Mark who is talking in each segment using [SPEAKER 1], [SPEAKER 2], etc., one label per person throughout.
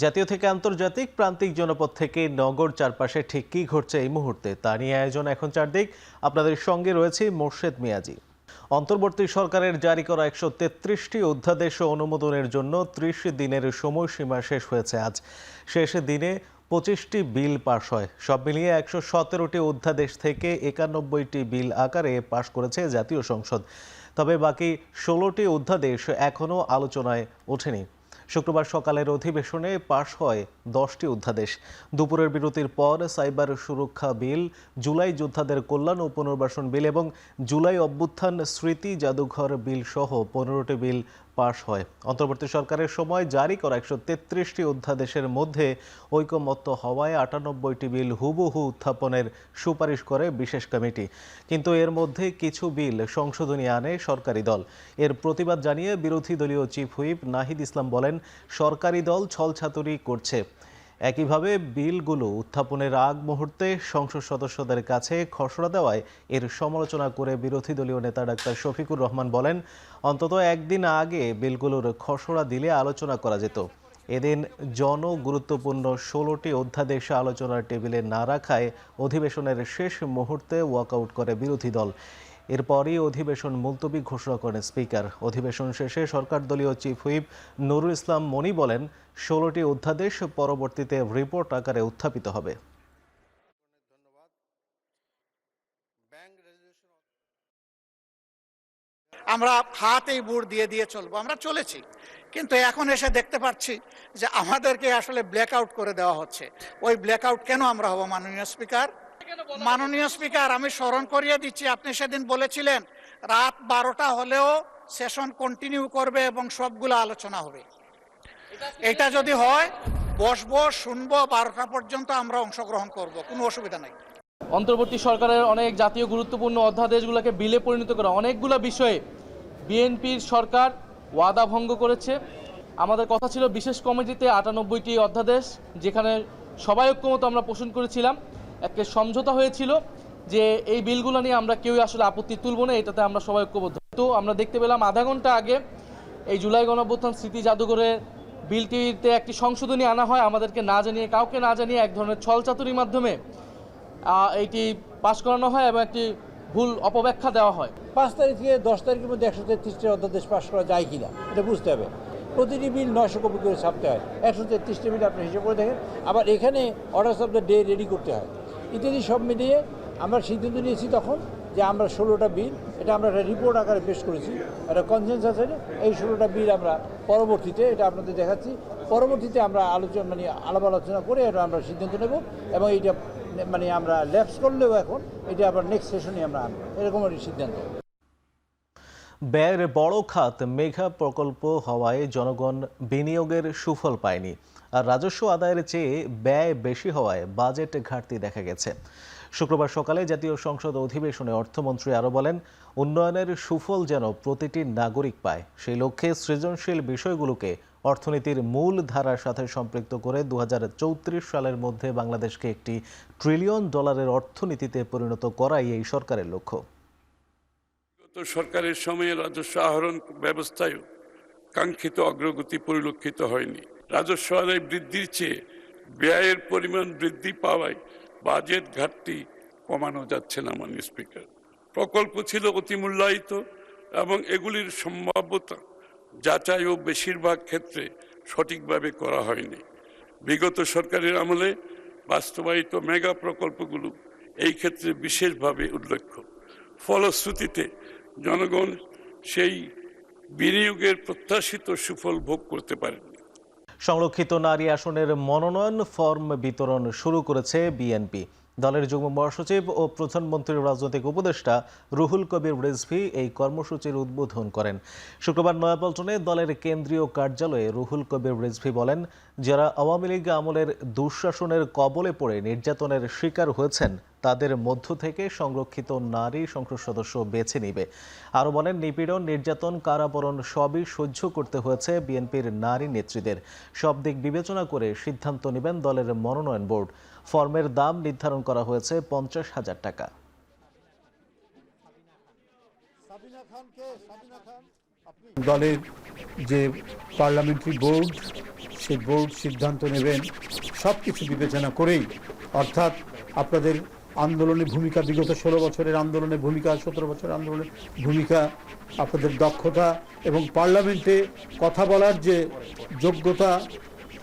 [SPEAKER 1] জাতীয় থেকে আন্তর্জাতিক প্রান্তিক জনপদ থেকে নগর চারপাশে ঠিক কী ঘটছে এই মুহূর্তে তা নিয়ে আয়োজন এখন চারদিক। আপনাদের সঙ্গে রয়েছে মোর্শেদ মিয়াজি। অন্তর্বর্তী সরকারের জারি করা 133টি অধ্যাদেশ অনুমোদনের জন্য 30 দিনের সময়সীমা শেষ হয়েছে আজ। শেষ দিনে 25টি বিল পাশ হয়। সব মিলিয়ে 117টি অধ্যাদেশ থেকে 91টি বিল আকারে পাশ করেছে জাতীয় সংসদ। তবে বাকি 16টি অধ্যাদেশ এখনও আলোচনায় ওঠেনি। শুক্রবার সকালের অধিবেশনে পাশ হয় 10টি অধ্যাদেশ। দুপুরের বিরতির পর সাইবার সুরক্ষা বিল, জুলাই যোদ্ধাদের কল্যাণ ও পুনর্বাসন বিল এবং জুলাই অভ্যুত্থান স্মৃতি জাদুঘর বিল সহ 15টি বিল পাশ হয়। অন্তর্বর্তী সরকারের সময় জারি করা 133টি অধ্যাদেশের মধ্যে ঐকমত্য হওয়ায় 98টি বিল হুবহু উত্থাপনের সুপারিশ করে বিশেষ কমিটি। কিন্তু এর মধ্যে কিছু বিল সংশোধনী আনে সরকারি দল। এর প্রতিবাদ জানিয়ে বিরোধী দলীয় চিফ হুইপ নাহিদ ইসলাম বলেন, সরকারি দল ছলছাতুরি করছে। একইভাবে বিলগুলো উত্থাপনের আগ মুহূর্তে সংসদ সদস্যদের কাছে খসড়া দেওয়ায় এর সমালোচনা করে বিরোধী দলীয় নেতা ডাক্তার শফিকুর রহমান বলেন, অন্তত একদিন আগে বিলগুলোর খসড়া দিলে আলোচনা করা যেত। এদিন জনগুরুত্বপূর্ণ 16টি অধ্যাদেশ আলোচনার টেবিলে না রাখায় অধিবেশনের শেষ মুহূর্তে ওয়াকআউট করে বিরোধী দল। এরপরই অধিবেশন মুলতবি ঘোষণা করেন স্পিকার। অধিবেশন শেষে সরকার দলীয় চিফ হুইপ নুরুল ইসলাম মনি বলেন, 16টি অধ্যাদেশ পরবর্তীতে রিপোর্ট আকারে উত্থাপিত হবে।
[SPEAKER 2] আমরা হাতেই বুট দিয়ে দিয়ে চলবো, আমরা চলেছি, কিন্তু এখন এসে দেখতে পাচ্ছি যে আমাদেরকে আসলে ব্ল্যাক আউট করে দেওয়া হচ্ছে। ওই ব্ল্যাক আউট কেন আমরা হব? মাননীয় স্পিকার, আমি স্মরণ করিয়ে দিচ্ছি, আপনি সেদিন বলেছিলেন রাত 12টা হলেও সেশন কন্টিনিউ করবে এবং সবগুলো আলোচনা হবে। এটা যদি হয়, বসবো, শুনবো, 12টা পর্যন্ত আমরা অংশগ্রহণ করব, কোনো অসুবিধা নাই।
[SPEAKER 3] অন্তর্বর্তী সরকারের অনেক জাতীয় গুরুত্বপূর্ণ অধ্যাদেশগুলোকে বিলে পরিণত করা, অনেকগুলো বিষয়ে বিএনপির সরকার ওয়াদা ভঙ্গ করেছে। আমাদের কথা ছিল বিশেষ কমিটিতে 98টি অধ্যাদেশ, যেখানে সবাই ঐক্যমত আমরা পোষণ করেছিলাম। একটা সমঝোতা হয়েছিল যে এই বিলগুলো নিয়ে আমরা কেউই আসলে আপত্তি তুলব না, এটাতে আমরা সবাই ঐক্যবদ্ধ। তো আমরা দেখতে পেলাম আধা ঘন্টা আগে এই জুলাই গণঅভ্যুত্থান স্মৃতি জাদুঘরের বিলটিতে একটি সংশোধনী আনা হয়, আমাদেরকে না জানিয়ে, কাউকে না জানিয়ে, এক ধরনের ছলচাতুরির মাধ্যমে এইটি পাশ করানো হয় এবং একটি ভুল অপব্যাখ্যা দেওয়া হয়।
[SPEAKER 4] 5 তারিখ থেকে 10 তারিখের মধ্যে 133টি অধ্যাদেশ পাশ করা যায় কিনা এটা বুঝতে হবে। প্রতিটি বিল 900 কপি করে ছাপতে হয়। 133টি বিল আপনি হিসেব করে দেখেন। আবার এখানে orders of the day ready করতে হয়, ইত্যাদি সব মিলিয়ে আমরা সিদ্ধান্ত নিয়েছি তখন যে আমরা 16টা বিল, এটা আমরা একটা রিপোর্ট আকারে পেশ করেছি, একটা কনসেনসাস আছে। এই 16টা বিল আমরা পরবর্তীতে, এটা আপনাদের দেখাচ্ছি, পরবর্তীতে আমরা আলাপ আলোচনা করে এটা আমরা সিদ্ধান্ত নেব এবং এইটা আমরা ল্যাপস করলেও এখন এটা আবার নেক্সট সেশনে আমরা আনবো, এরকম একটা সিদ্ধান্ত।
[SPEAKER 1] ব্যয়ের বড় খাত মেঘা প্রকল্প হওয়ায় জনগণ বিনিয়োগের সুফল পায়নি, আর রাজস্ব আদায়ের চেয়ে ব্যয় বেশি হওয়ায় বাজেট ঘাটতি দেখা গেছে। শুক্রবার সকালে জাতীয় সংসদ অধিবেশনে অর্থমন্ত্রী আরও বলেন, উন্নয়নের সুফল যেন প্রতিটি নাগরিক পায়, সেই লক্ষ্যে সৃজনশীল বিষয়গুলোকে অর্থনীতির মূল ধারার সাথে সম্পৃক্ত করে 2034 সালের মধ্যে বাংলাদেশকে একটি $1 ট্রিলিয়ন অর্থনীতিতে পরিণত করাই এই সরকারের লক্ষ্য।
[SPEAKER 5] সরকারের সময়ে রাজস্ব আহরণ ব্যবস্থায় কাঙ্ক্ষিত অগ্রগতি পরিলক্ষিত হয়নি। রাজস্ব আদায় বৃদ্ধির চেয়ে ব্যয়ের পরিমাণ বৃদ্ধি পাওয়ায় বাজেট ঘাটতি কমানো যাচ্ছে না। মাননীয় স্পিকার, প্রকল্প ছিল অতি মূল্যায়িত এবং এগুলির সম্ভাব্যতা যাচাই ও বেশিরভাগ ক্ষেত্রে সঠিকভাবে করা হয়নি। বিগত সরকারের আমলে বাস্তবায়িত মেগা প্রকল্পগুলো এই ক্ষেত্রে বিশেষভাবে উল্লেখ্য। ফলশ্রুতিতে জনগণ সেই বিনিয়োগের প্রত্যাশিত সুফল ভোগ করতে পারেনি।
[SPEAKER 1] সংরক্ষিত নারী আসনের মনোনয়ন ফর্ম বিতরণ শুরু করেছে বিএনপি। দলের যুগ্ম মহাসচিব ও প্রধানমন্ত্রীর রাজনৈতিক উপদেষ্টা রুহুল কবির রিজভী এই কর্মসূচির উদ্বোধন করেন। শুক্রবার নয়াপল্টনে দলের কেন্দ্রীয় কার্যালয়ে রুহুল কবির রিজভী বলেন, যারা আওয়ামী লীগ আমলের দুঃশাসনের কবলে পড়ে নির্যাতনের শিকার হয়েছেন তাদের মধ্য থেকে সংরক্ষিত নারী সংসদ সদস্য বেছে নিবে। আরও বলেন, নিপীড়ন, নির্যাতন, কারাবরণ সবই সহ্য করতে হয়েছে বিএনপির নারী নেত্রীদের। সব দিক বিবেচনা করে সিদ্ধান্ত নেবেন দলের মনোনয়ন বোর্ড। ফর্মের দাম নির্ধারণ করা হয়েছে 50,000 টাকা।
[SPEAKER 6] দলের যে পার্লামেন্টারি বোর্ড, সেই বোর্ড সিদ্ধান্ত নেবেন সব কিছু বিবেচনা করেই, অর্থাৎ আপনাদের আন্দোলনের ভূমিকা, বিগত 16 বছরের আন্দোলনের ভূমিকা, 17 বছরের আন্দোলনের ভূমিকা, আপনাদের দক্ষতা এবং পার্লামেন্টে কথা বলার যে যোগ্যতা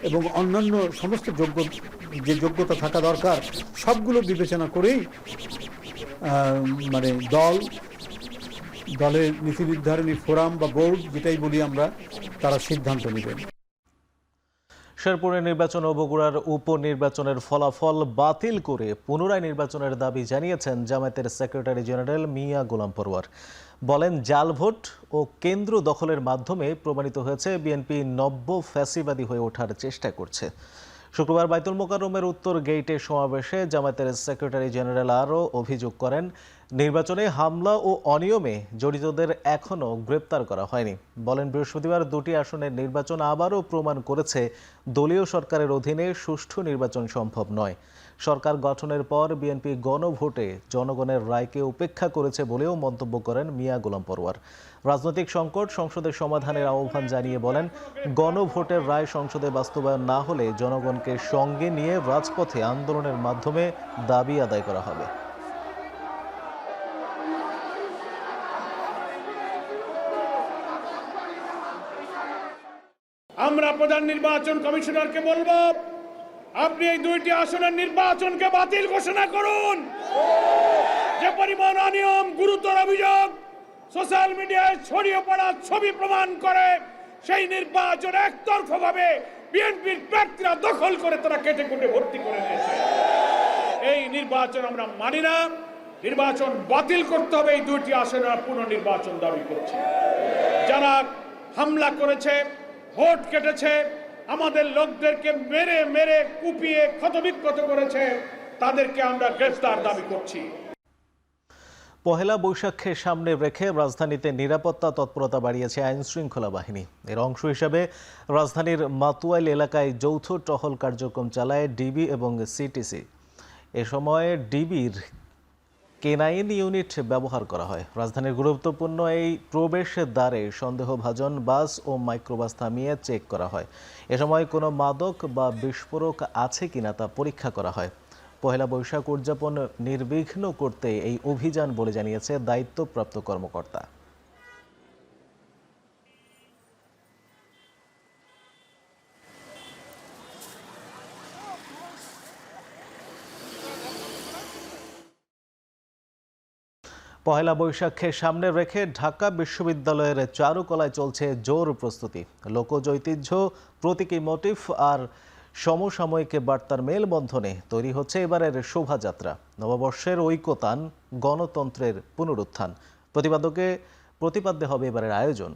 [SPEAKER 6] এবং অন্যান্য সমস্ত যে যোগ্যতা থাকা দরকার, সবগুলো বিবেচনা করেই মানে দলের নীতি নির্ধারণী ফোরাম বা বোর্ড, যেটাই বলি আমরা, তারা সিদ্ধান্ত নেবেন।
[SPEAKER 1] শেরপুরের নির্বাচন ও বগুড়ার উপনির্বাচনের ফলাফল বাতিল করে পুনরায় নির্বাচনের দাবি জানিয়েছেন জামায়াতের সেক্রেটারি জেনারেল মিয়া গোলাম পরওয়ার। বলেন, জাল ভোট ও কেন্দ্র দখলের মাধ্যমে প্রমাণিত হয়েছে বিএনপি নব্য ফ্যাসিবাদী হয়ে ওঠার চেষ্টা করছে। শুক্রবার বাইতুল মোকাররমের উত্তর গেইটে সমাবেশে জামায়াতের সেক্রেটারি জেনারেল আরও অভিযোগ করেন, নির্বাচনে হামলা ও অনিয়মে জড়িতদের এখনও গ্রেপ্তার করা হয়নি। বলেন, বৃহস্পতিবার দুটি আসনের নির্বাচন আবারও প্রমাণ করেছে দলীয় সরকারের অধীনে সুষ্ঠু নির্বাচন সম্ভব নয়। সরকার গঠনের পর বিএনপি গণভোটে জনগণের রায়কে উপেক্ষা করেছে বলেও মন্তব্য করেন মিয়া গোলাম পরওয়ার। রাজনৈতিক সংকট সংসদে সমাধানের আহ্বান জানিয়ে বলেন, গণভোটের রায় সংসদে বাস্তবায়ন না হলে জনগণকে সঙ্গে নিয়ে রাজপথে আন্দোলনের মাধ্যমে দাবি আদায় করা হবে।
[SPEAKER 7] আমরা প্রধান নির্বাচন কমিশনারকে বলবো, আপনি এই দুইটি আসনের নির্বাচনকে বাতিল ঘোষণা করুন। যে পরিমাণ অনিয়ম, গুরুতর অভিযোগ সোশ্যাল মিডিয়ায় ছড়িয়ে পড়া ছবি প্রমাণ করে, সেই নির্বাচন একতরফাভাবে বিএনপির প্রার্থীরা দখল করে তারা কেটে কুটে ভর্তি করে নিয়েছে। এই নির্বাচন আমরা মানি না। নির্বাচন বাতিল করতে হবে। এই দুইটি আসনের পুনর্নির্বাচন দাবি করছে। যারা হামলা করেছে, ভোট কেটেছে, আমাদের লোকদেরকে মেরে মেরে কুপিয়ে ক্ষতবিক্ষত করেছে, তাদেরকে আমরা গ্রেফতার দাবি করছি।
[SPEAKER 1] পহেলা বৈশাখকে সামনে রেখে রাজধানীতে নিরাপত্তা তৎপরতা বাড়িয়েছে আইন শৃঙ্খলা বাহিনী। এর অংশ হিসাবে রাজধানীর মাতুয়াইল এলাকায় যৌথ টহল কার্যক্রম চালায় ডিবি এবং সিটিসি। এ সময় ডিবির K9 ইউনিট ব্যবহার করা হয়। রাজধানীর গুরুত্বপূর্ণ এই প্রবেশ দ্বারে সন্দেহভাজন বাস ও মাইক্রোবাস থামিয়ে চেক করা হয়। এ সময় কোনো মাদক বা বিস্ফোরক আছে কিনা তা পরীক্ষা করা হয়। পহেলা বৈশাখ উদযাপন নির্বিঘ্ন করতে এই অভিযান বলে জানিয়েছে দায়িত্বপ্রাপ্ত কর্মকর্তা। পহেলা বৈশাখকে সামনে রেখে ঢাকা বিশ্ববিদ্যালয়ের চারুকলায় চলছে জোর প্রস্তুতি। লোকজ ঐতিহ্য, প্রতীকী মোটিফ আর সমসাময়িক বার্তার মেলবন্ধনে তৈরি হচ্ছে এবারের শোভাযাত্রা। নববর্ষের ঐকতান, গণতন্ত্রের পুনরুত্থান প্রতিপাদ্যে হবে এবারের আয়োজন।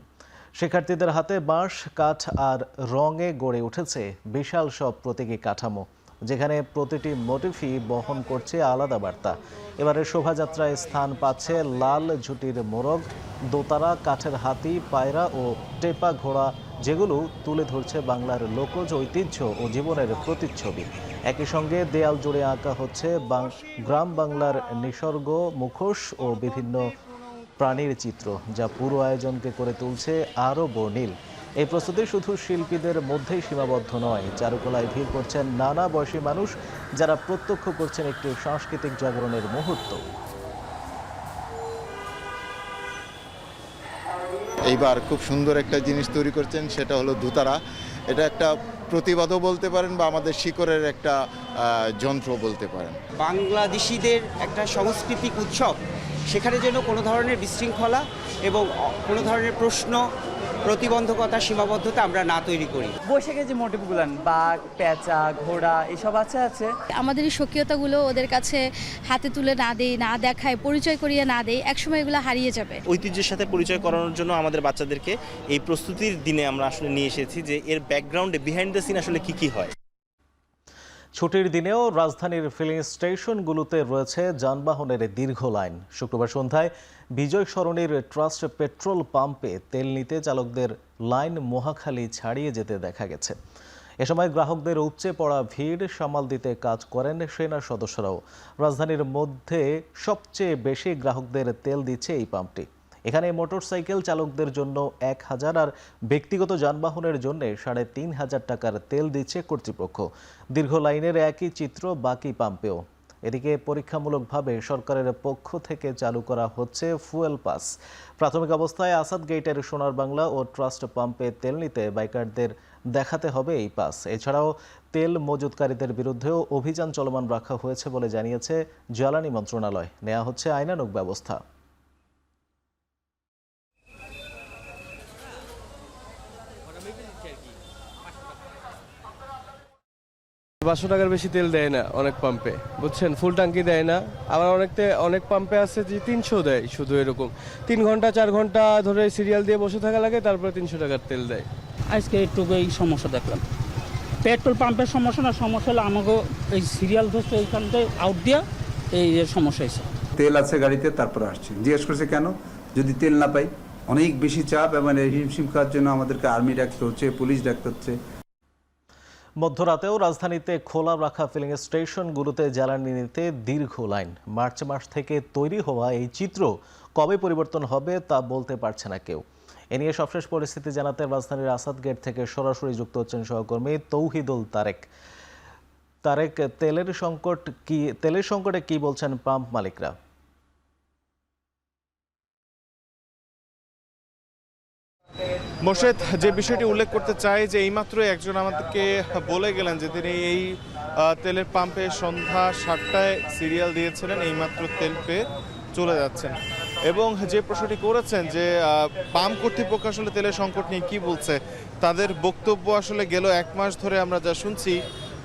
[SPEAKER 1] শিক্ষার্থীদের হাতে বাঁশ, কাঠ আর রঙে গড়ে উঠেছে বিশাল সব প্রতীকী কাঠামো, যেখানে প্রতিটি মোটিফই বহন করছে আলাদা বার্তা। এবারের শোভাযাত্রায় স্থান পাচ্ছে লাল ঝুটির মোরগ, দোতারা, কাঠের হাতি, পায়রা ও টেপা ঘোড়া, যেগুলো তুলে ধরছে বাংলার লোকজ ঐতিহ্য ও জীবনের প্রতিচ্ছবি। একই সঙ্গে দেয়াল জুড়ে আঁকা হচ্ছে গ্রাম বাংলার নিসর্গ, মুখোশ ও বিভিন্ন প্রাণীর চিত্র, যা পুরো আয়োজনকে করে তুলছে আরও বর্ণিল। এই প্রস্তুতি শুধু শিল্পীদের মধ্যেই সীমাবদ্ধ নয়। চারুকলায় ভিড় করছেন নানা বয়সী মানুষ, যারা প্রত্যক্ষ করছেন একটি সাংস্কৃতিক জাগরণের মুহূর্ত।
[SPEAKER 8] এইবার খুব সুন্দর একটা জিনিস তৈরি করছেন, সেটা হলো দোতারা। এটা একটা প্রতিবাদও বলতে পারেন বা আমাদের শিকড়ের একটা যন্ত্র বলতে পারেন।
[SPEAKER 9] বাংলাদেশিদের একটা সাংস্কৃতিক উৎসব, সেখানে যেন কোনো ধরনের বিশৃঙ্খলা এবং কোনো ধরনের প্রশ্ন, প্রতিবন্ধকতা, সীমাবদ্ধতা আমরা না তৈরি করি।
[SPEAKER 10] বৈশাখে যে মোটিভগুলো, বাঘ, পেঁচা, ঘোড়া, এসব আছে
[SPEAKER 11] আমাদের এই স্বকীয়তাগুলো ওদের কাছে হাতে তুলে না দেই, না দেখায়, পরিচয় করিয়ে না দেই, একসময় এগুলো হারিয়ে যাবে।
[SPEAKER 12] ঐতিহ্যের সাথে পরিচয় করানোর জন্য আমাদের বাচ্চাদেরকে এই প্রস্তুতির দিনে আমরা আসলে নিয়ে এসেছি যে এর ব্যাকগ্রাউন্ডে, বিহাইন্ড দ্য সিন আসলে কি হয়।
[SPEAKER 1] ছুটির দিনেও রাজধানীর ফিলিং স্টেশনগুলোতে রয়েছে যানবাহনের দীর্ঘ লাইন। শুক্রবার সন্ধ্যায় বিজয় সরণির ট্রাস্ট পেট্রোল পাম্পে তেল নিতে চালকদের লাইন মহাখালী ছাড়িয়ে যেতে দেখা গেছে। এ সময় গ্রাহকদের উপচে পড়া ভিড় সামাল দিতে কাজ করেন সেনা সদস্যরাও। রাজধানীর মধ্যে সবচেয়ে বেশি গ্রাহকদের তেল দিচ্ছে এই পাম্পটি। এখানে মোটরসাইকেল চালকদের জন্য 1000 আর ব্যক্তিগত যানবাহনের জন্য 3500 টাকার তেল দিচ্ছে কর্তৃপক্ষ। দীর্ঘ লাইনের একই চিত্র বাকি পাম্পেও। এদিকে পরীক্ষামূলকভাবে সরকারের পক্ষ থেকে চালু করা হচ্ছে ফুয়েল পাস। প্রাথমিক অবস্থায় আসাদ গেটের সোনার বাংলা ও ট্রাস্ট পাম্পে তেল নিতে বাইকারদের দেখাতে হবে এই পাস। এছাড়াও তেল মজুতকারীদের বিরুদ্ধেও অভিযান চলমান রাখা হয়েছে বলে জানিয়েছে জ্বালানি মন্ত্রণালয়। নেওয়া হচ্ছে আইনানুগ ব্যবস্থা।
[SPEAKER 3] 500 টাকার বেশি তেল দেয় না অনেক পাম্পে, বুঝছেন, ফুল ট্যাঙ্কি দেয় না। আবার অনেক পাম্পে আছে যে 300 দেয়, শুধু এরকম 3 ঘন্টা 4 ঘন্টা ধরে সিরিয়াল দিয়ে বসে থাকা লাগে, তারপরে 300 টাকার তেল দেয়।
[SPEAKER 10] আজকে একটু এই সমস্যা দেখলাম, পেট্রোল পাম্পের সমস্যা না, সমস্যা হলো আমাকে এই সিরিয়াল ধরছে এইখান থেকে আউট দিয়া এই সমস্যা হয়েছে।
[SPEAKER 6] তেল আছে গাড়িতে, তারপরে আসছে, জিজ্ঞেস করছে কেন, যদি তেল না পাই। অনেক বেশি চাপ এবং হিমশিম খাওয়ার জন্য আমাদেরকে আর্মি ডাকতে হচ্ছে, পুলিশ ডাকতে হচ্ছে।
[SPEAKER 1] মধ্যরাতেও রাজধানীতে খোলা রাখা ফিলিং স্টেশনগুলোতে জ্বালানি নিতে দীর্ঘ লাইন। মার্চ মাস থেকে তৈরি হওয়া এই চিত্র কবে পরিবর্তন হবে তা বলতে পারছে না কেউ। এ নিয়ে সবশেষ পরিস্থিতি জানাতে রাজধানীর আসাদ গেট থেকে সরাসরি যুক্ত হচ্ছেন সহকর্মী তৌহিদুল তারেক। তেলের সংকটে কি বলছেন পাম্প মালিকরা?
[SPEAKER 12] মোর্শেদ, যে বিষয়টি উল্লেখ করতে চাই যে এইমাত্র একজন আমাদেরকে বলে গেলেন যে তিনি এই তেলের পাম্পে সন্ধ্যা 7টায় সিরিয়াল দিয়েছিলেন, এইমাত্র তেল পেয়ে চলে যাচ্ছেন। এবং যে প্রশ্নটি করেছেন যে পাম্প কর্তৃপক্ষ আসলে তেলের সংকট নিয়ে কি বলছে, তাদের বক্তব্য আসলে গেল 1 মাস ধরে আমরা যা শুনছি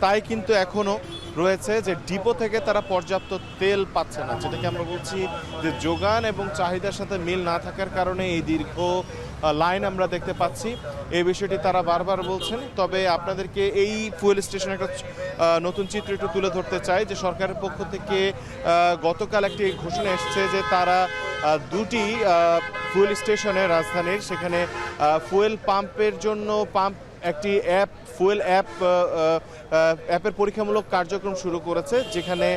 [SPEAKER 12] তাই কিন্তু এখনও রয়েছে যে ডিপো থেকে তারা পর্যাপ্ত তেল পাচ্ছে না, যেটাকে আমরা বলছি যে যোগান এবং চাহিদার সাথে মিল না থাকার কারণে এই দীর্ঘ লাইন আমরা দেখতে পাচ্ছি। এই বিষয়টি তারা বারবার বলছেন। তবে আপনাদেরকে এই ফুয়েল স্টেশনের একটা নতুন চিত্র একটু তুলে ধরতে চাই যে সরকারের পক্ষ থেকে গতকাল একটি ঘোষণা এসেছে যে তারা 2টি ফুয়েল স্টেশনে রাজধানীর সেখানে ফুয়েল পাম্পের জন্য একটি অ্যাপ, ফুয়েল অ্যাপের পরীক্ষামূলক কার্যক্রম শুরু করেছে, যেখানে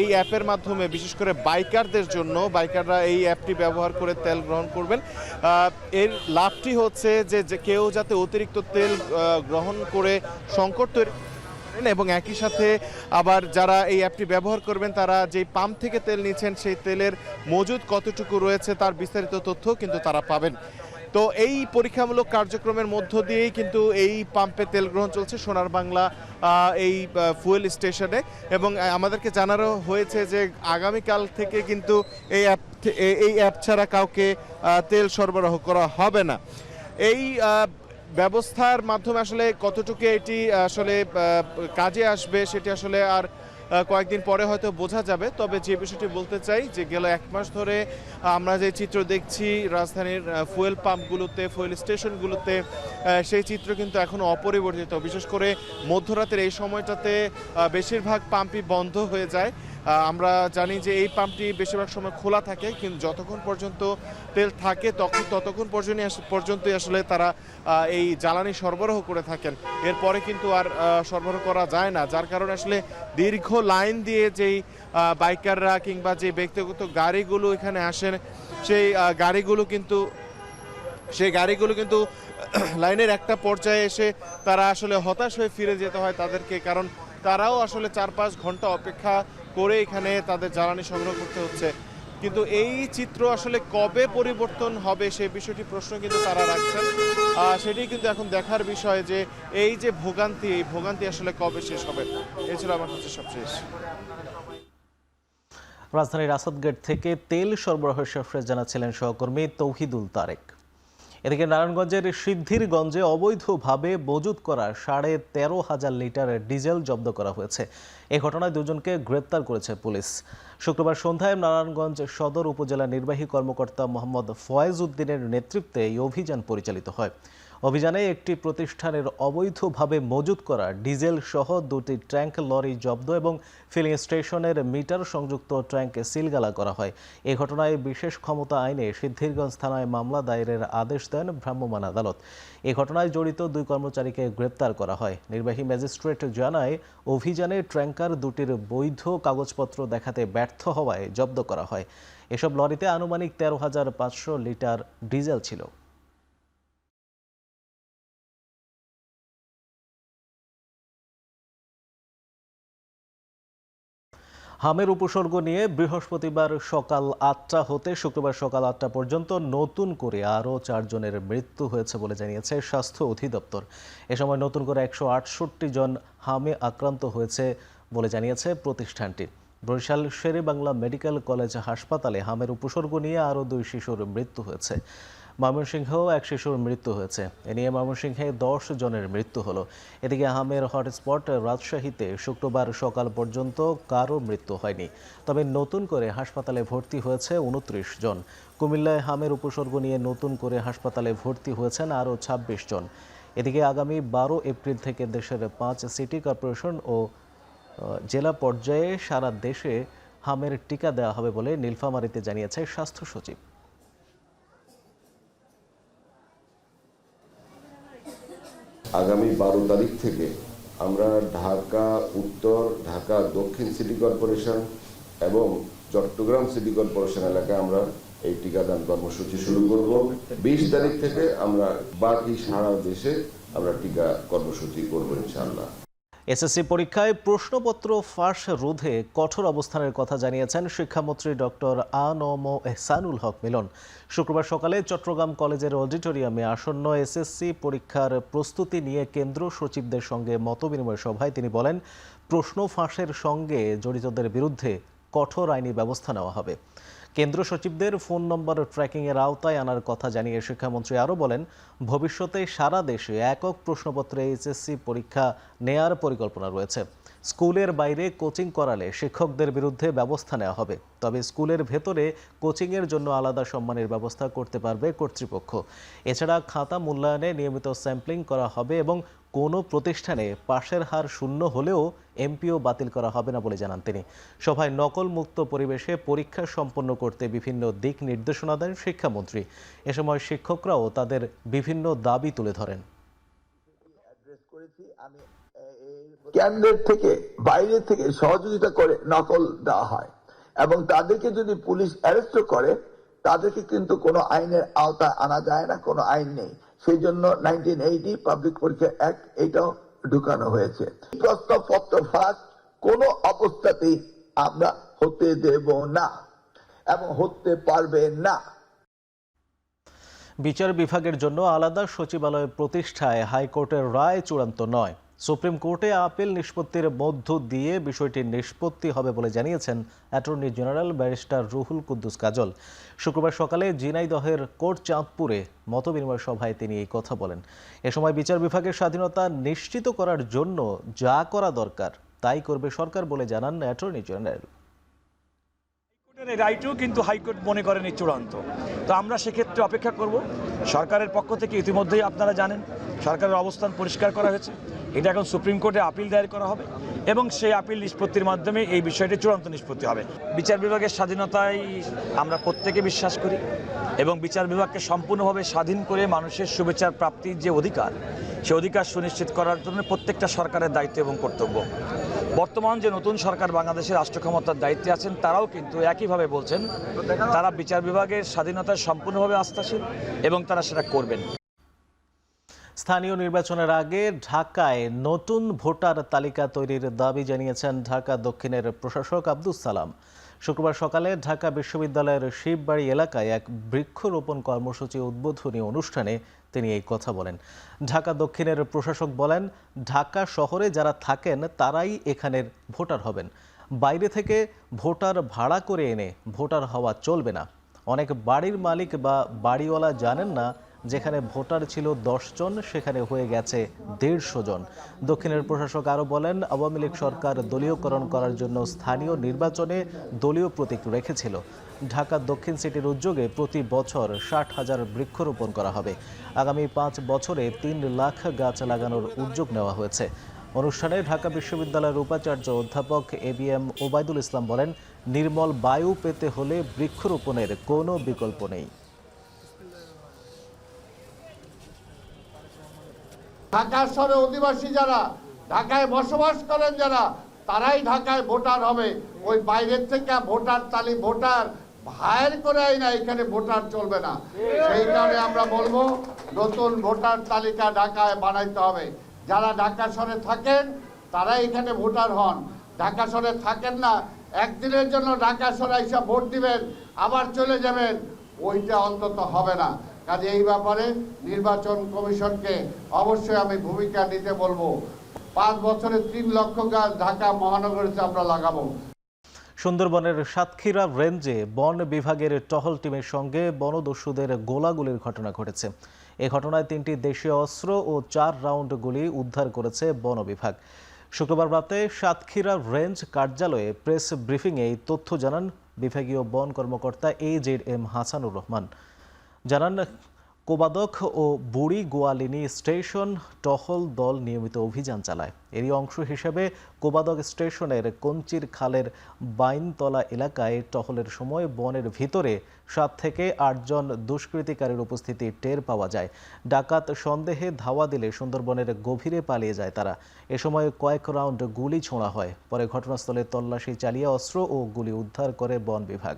[SPEAKER 12] এই অ্যাপের মাধ্যমে বিশেষ করে বাইকারদের জন্য, বাইকাররা এই অ্যাপটি ব্যবহার করে তেল গ্রহণ করবেন। এর লাভটি হচ্ছে যে কেউ যাতে অতিরিক্ত তেল গ্রহণ করে সংকট তৈরি এবং একই সাথে আবার যারা এই অ্যাপটি ব্যবহার করবেন তারা যেই পাম্প থেকে তেল নিচ্ছেন সেই তেলের মজুদ কতটুকু রয়েছে তার বিস্তারিত তথ্য কিন্তু তারা পাবেন। তো এই পরীক্ষামূলক কার্যক্রমের মধ্য দিয়েই কিন্তু এই পাম্পে তেল গ্রহণ চলছে সোনার বাংলা এই ফুয়েল স্টেশনে। এবং আমাদেরকে জানানো হয়েছে যে আগামীকাল থেকে কিন্তু এই অ্যাপ ছাড়া কাউকে তেল সরবরাহ করা হবে না। এই ব্যবস্থার মাধ্যমে আসলে কতটুকু এটি আসলে কাজে আসবে সেটি আসলে আর কয়েকদিন পরে হয়তো বোঝা যাবে। তবে যে বিষয়টি বলতে চাই যে গেল 1 মাস ধরে আমরা যে চিত্র দেখছি রাজধানীর ফুয়েল পাম্পগুলোতে, ফুয়েল স্টেশনগুলোতে, সেই চিত্র কিন্তু এখনও অপরিবর্তিত। বিশেষ করে মধ্যরাতের এই সময়টাতে বেশিরভাগ পাম্পই বন্ধ হয়ে যায়। আমরা জানি যে এই পাম্পটি বেশিরভাগ সময় খোলা থাকে, কিন্তু যতক্ষণ পর্যন্ত তেল থাকে ততক্ষণ পর্যন্তই আসলে তারা এই জ্বালানি সরবরাহ করে থাকেন। এরপরে কিন্তু আর সরবরাহ করা যায় না, যার কারণে আসলে দীর্ঘ লাইন দিয়ে যেই বাইকাররা কিংবা যে ব্যক্তিগত গাড়িগুলো এখানে আসেন সেই গাড়িগুলো কিন্তু লাইনের একটা পর্যায়ে এসে তারা আসলে হতাশ হয়ে ফিরে যেতে হয় তাদেরকে, কারণ তারাও আসলে 4-5 ঘন্টা অপেক্ষা করে এখানে তাদের জ্বালানি সংগ্রহ করতে হচ্ছে। কিন্তু এই চিত্র আসলে কবে পরিবর্তন হবে সেই বিষয়টি প্রশ্ন কিন্তু তারা রাখছেন। সেটি কিন্তু এখন দেখার বিষয় যে এই যে ভোগান্তি, এই ভোগান্তি আসলে কবে শেষ হবে। এই ছিল আমার কাছে সবশেষ।
[SPEAKER 1] রাজধানীর আসাদ গেট থেকে তেল সরবরাহের সফরে জানাচ্ছিলেন সহকর্মী তৌহিদুল তারেক। এদিকে নারায়ণগঞ্জের সিদ্ধিরগঞ্জে অবৈধভাবে মজুত করা 13,500 লিটার ডিজেল জব্দ করা হয়েছে। এই ঘটনায় 2 জনকে গ্রেপ্তার করেছে পুলিশ। শুক্রবার সন্ধ্যায় নারায়ণগঞ্জ সদর উপজেলা নির্বাহী কর্মকর্তা মোহাম্মদ ফয়েজ উদ্দিনের নেতৃত্বে এই অভিযান পরিচালিত হয়। অভিযানে একটি প্রতিষ্ঠানের অবৈধভাবে মজুত করা ডিজেল সহ 2টি ট্যাঙ্ক লরি জব্দ এবং ফিলিং স্টেশনের মিটার সংযুক্ত ট্যাঙ্ক সিলগালা করা হয়। এ ঘটনায় বিশেষ ক্ষমতা আইনে সিদ্ধিরগঞ্জ থানায় মামলা দায়েরের আদেশ দেন ভ্রাম্যমাণ আদালত। এ ঘটনায় জড়িত 2 কর্মচারীকে গ্রেপ্তার করা হয়। নির্বাহী ম্যাজিস্ট্রেট জানায়, অভিযানে ট্যাঙ্কার দুটির বৈধ কাগজপত্র দেখাতে ব্যর্থ হওয়ায় জব্দ করা হয়। এসব লরিতে আনুমানিক 13,500 লিটার ডিজেল ছিল। হামের উপসর্গ নিয়ে বৃহস্পতিবার সকাল 8টা হতে শুক্রবার সকাল 8টা পর্যন্ত নতুন করে আরও 4 জনের মৃত্যু হয়েছে বলে জানিয়েছে স্বাস্থ্য অধিদপ্তর। এ সময় নতুন করে 168 জন হামে আক্রান্ত হয়েছে বলে জানিয়েছে প্রতিষ্ঠানটি। বরিশাল শেরেবাংলা মেডিকেল কলেজ হাসপাতালে হামের উপসর্গ নিয়ে আরও 2 শিশুর মৃত্যু হয়েছে। ময়মনসিংহেও 1 শিশুর মৃত্যু হয়েছে। এ নিয়ে ময়মনসিংহে 10 জনের মৃত্যু হলো। এদিকে হামের হটস্পট রাজশাহীতে শুক্রবার সকাল পর্যন্ত কারও মৃত্যু হয়নি, তবে নতুন করে হাসপাতালে ভর্তি হয়েছে 29 জন। কুমিল্লায় হামের উপসর্গ নিয়ে নতুন করে হাসপাতালে ভর্তি হয়েছেন আরও 26 জন। এদিকে আগামী 12 এপ্রিল থেকে দেশের 5 সিটি কর্পোরেশন ও জেলা পর্যায়ে সারা দেশে হামের টিকা দেওয়া হবে বলে নীলফামারীতে জানিয়েছে স্বাস্থ্য সচিব।
[SPEAKER 13] আগামী 12 তারিখ থেকে আমরা ঢাকা উত্তর, ঢাকা দক্ষিণ সিটি কর্পোরেশন এবং চট্টগ্রাম সিটি কর্পোরেশন এলাকায় আমরা এই টিকাদান কর্মসূচি শুরু করব। 20 তারিখ থেকে আমরা বাকি সারা দেশে আমরা টিকা কর্মসূচি করব ইনশাআল্লাহ।
[SPEAKER 1] এসএসসি পরীক্ষায় প্রশ্নপত্র ফাঁস রোধে কঠোর অবস্থানের কথা জানিয়েছেন শিক্ষামন্ত্রী ডক্টর আ.ন.ম এহসানুল হক মিলন। শুক্রবার সকালে চট্টগ্রাম কলেজের অডিটোরিয়ামে আসন্ন এসএসসি পরীক্ষার প্রস্তুতি নিয়ে কেন্দ্র সচিবদের সঙ্গে মতবিনিময় সভায় তিনি বলেন, প্রশ্ন ফাঁসের সঙ্গে জড়িতদের বিরুদ্ধে কঠোর আইনি ব্যবস্থা নেওয়া হবে। কেন্দ্র সচিবদের ফোন নম্বর ট্র্যাকিংয়ের আওতায় আনার কথা জানিয়ে শিক্ষামন্ত্রী আরও বলেন, ভবিষ্যতে সারা দেশে একক প্রশ্নপত্রে এইচএসসি পরীক্ষা নেয়ার পরিকল্পনা রয়েছে। স্কুলের বাইরে কোচিং করালে শিক্ষকদের বিরুদ্ধে ব্যবস্থা নেওয়া হবে, তবে স্কুলের ভেতরে কোচিংয়ের জন্য আলাদা সম্মানের ব্যবস্থা করতে পারবে কর্তৃপক্ষ। এছাড়া খাতা মূল্যায়নে নিয়মিত স্যাম্পলিং করা হবে এবং কোনো প্রতিষ্ঠানে পাশের হার শূন্য হলেও এমপিও বাতিল করা হবে না বলে জানান তিনি। সভায় নকল মুক্ত পরিবেশে পরীক্ষা সম্পন্ন করতে বিভিন্ন দিক নির্দেশনা দেন শিক্ষামন্ত্রী। এ সময় শিক্ষকরাও তাদের বিভিন্ন দাবি তুলে ধরেন।
[SPEAKER 14] কেন্দ্রের থেকে বাইরে থেকে সহযোগিতা করে নকল দেওয়া হয় এবং তাদেরকে যদি পুলিশ অ্যারেস্ট করে তাদেরকে কিন্তু কোনো আইনের আওতায় আনা যায় না, কোনো আইন নেই। সেই জন্য 1980 পাবলিক পরীক্ষা অ্যাক্ট এটাও ঢুকানো হয়েছে। প্রশ্নপত্র ফাঁস কোনো অবস্থাতেই আমরা হতে দেব না এবং হতে পারবে না।
[SPEAKER 1] বিচার বিভাগের জন্য আলাদা সচিবালয় প্রতিষ্ঠায় হাইকোর্টের রায় চূড়ান্ত নয়। সুপ্রিম কোর্টে আপিল নিষ্পত্তির মধ্য দিয়ে বিষয়টি নিষ্পত্তি হবে বলে জানিয়েছেন attorney general barrister Ruhul Quddus Kajal. শুক্রবার সকালে ঝিনাইদহের কোর্ট চাঁদপুরে মতবিনিময় সভায় তিনি এই কথা বলেন। এ সময় বিচার বিভাগের স্বাধীনতা নিশ্চিত করার জন্য যা করা দরকার তাই করবে সরকার বলে জানান অ্যাটর্নি জেনারেল।
[SPEAKER 15] রাইটও কিন্তু হাইকোর্ট মনে করেন চূড়ান্ত, তো আমরা সেক্ষেত্রে অপেক্ষা করব। সরকারের পক্ষ থেকে ইতিমধ্যেই আপনারা জানেন সরকারের অবস্থান পরিষ্কার করা হয়েছে। এটা এখন সুপ্রিম কোর্টে আপিল দায়ের করা হবে এবং সেই আপিল নিষ্পত্তির মাধ্যমে এই বিষয়টি চূড়ান্ত নিষ্পত্তি হবে। বিচার বিভাগের স্বাধীনতায় আমরা প্রত্যেকে বিশ্বাস করি এবং বিচার বিভাগকে সম্পূর্ণভাবে স্বাধীন করে মানুষের সুবিচার প্রাপ্তির যে অধিকার, সে অধিকার সুনিশ্চিত করার জন্য প্রত্যেকটা সরকারের দায়িত্ব এবং কর্তব্য। বর্তমান যে নতুন সরকার বাংলাদেশের রাষ্ট্র ক্ষমতার দায়িত্বে আছেন তারাও কিন্তু একইভাবে বলছেন তারা বিচার বিভাগের স্বাধীনতায় সম্পূর্ণভাবে আস্থাশীল এবং তারা সেটা করবেন।
[SPEAKER 1] স্থানীয় নির্বাচনের আগে ঢাকায় নতুন ভোটার তালিকা তৈরির দাবি জানিয়েছেন ঢাকা দক্ষিণের প্রশাসক আব্দুস সালাম। শুক্রবার সকালে ঢাকা বিশ্ববিদ্যালয়ের শিববাড়ি এলাকায় এক বৃক্ষরোপণ কর্মসূচি উদ্বোধনী অনুষ্ঠানে তিনি এই কথা বলেন। ঢাকা দক্ষিণের প্রশাসক বলেন, ঢাকা শহরে যারা থাকেন তারাই এখানের ভোটার হবেন। বাইরে থেকে ভোটার ভাড়া করে এনে ভোটার হওয়া চলবে না। অনেক বাড়ির মালিক বা বাড়িওয়ালা জানেন না যেখানে ভোটার ছিল 10 জন সেখানে হয়ে গেছে 150 জন। দক্ষিণের প্রশাসক আরও বলেন, আওয়ামী লীগ সরকার দলীয়করণ করার জন্য স্থানীয় নির্বাচনে দলীয় প্রতীক রেখেছিল। ঢাকা দক্ষিণ সিটির উদ্যোগে প্রতি বছর 60,000 বৃক্ষরোপণ করা হবে। আগামী 5 বছরে 3 লাখ গাছ লাগানোর উদ্যোগ নেওয়া হয়েছে। অনুষ্ঠানে ঢাকা বিশ্ববিদ্যালয়ের উপাচার্য অধ্যাপক ABM ওবায়দুল ইসলাম বলেন, নির্মল বায়ু পেতে হলে বৃক্ষরোপণের কোনো বিকল্প নেই।
[SPEAKER 7] ঢাকা শহরে অধিবাসী যারা, ঢাকায় বসবাস করেন যারা, তারাই ঢাকায় ভোটার হবে। ওই বাইরের থেকে ভোটার ভাইয়ের করে না, এখানে ভোটার চলবে না। সেই কারণে আমরা বলবো নতুন ভোটার তালিকা ঢাকায় বানাইতে হবে। যারা ঢাকা শহরে থাকেন তারা এখানে ভোটার হন, ঢাকা শহরে থাকেন না, একদিনের জন্য ঢাকা শহরে এসে ভোট দিবেন আবার চলে যাবেন, ওইটা অন্তত হবে না। কাজে এই ব্যাপারে নির্বাচন কমিশনকে অবশ্যই আমি ভূমিকা নিতে বলবো। 5 বছরে 3 লক্ষ গাছ ঢাকা মহানগরীতে আমরা লাগাবো।
[SPEAKER 1] সুন্দরবনের সাতক্ষীরা রেঞ্জে বন বিভাগের টহল টিমের সঙ্গে বনদস্যুদের গোলাগুলির ঘটনা ঘটেছে। এ ঘটনায় 3টি দেশীয় অস্ত্র ও 4 রাউন্ড গুলি উদ্ধার করেছে বন বিভাগ। শুক্রবার রাতে সাতক্ষীরা রেঞ্জ কার্যালয়ে প্রেস ব্রিফিংয়ে এই তথ্য জানান বিভাগীয় বন কর্মকর্তা AZM হাসানুর রহমান। জানান, কোবাদক ও বুড়ি গোয়ালিনী স্টেশন টহল দল নিয়মিত অভিযান চালায়। এরই অংশ হিসেবে কোবাদক স্টেশনের কঞ্চির খালের বাইনতলা এলাকায় টহলের সময় বনের ভিতরে 7 থেকে 8 জন দুষ্কৃতিকারীর উপস্থিতি টের পাওয়া যায়। ডাকাত সন্দেহে ধাওয়া দিলে সুন্দরবনের গভীরে পালিয়ে যায় তারা। এ সময় কয়েক রাউন্ড গুলি ছোঁড়া হয়। পরে ঘটনাস্থলে তল্লাশি চালিয়ে অস্ত্র ও গুলি উদ্ধার করে বন বিভাগ।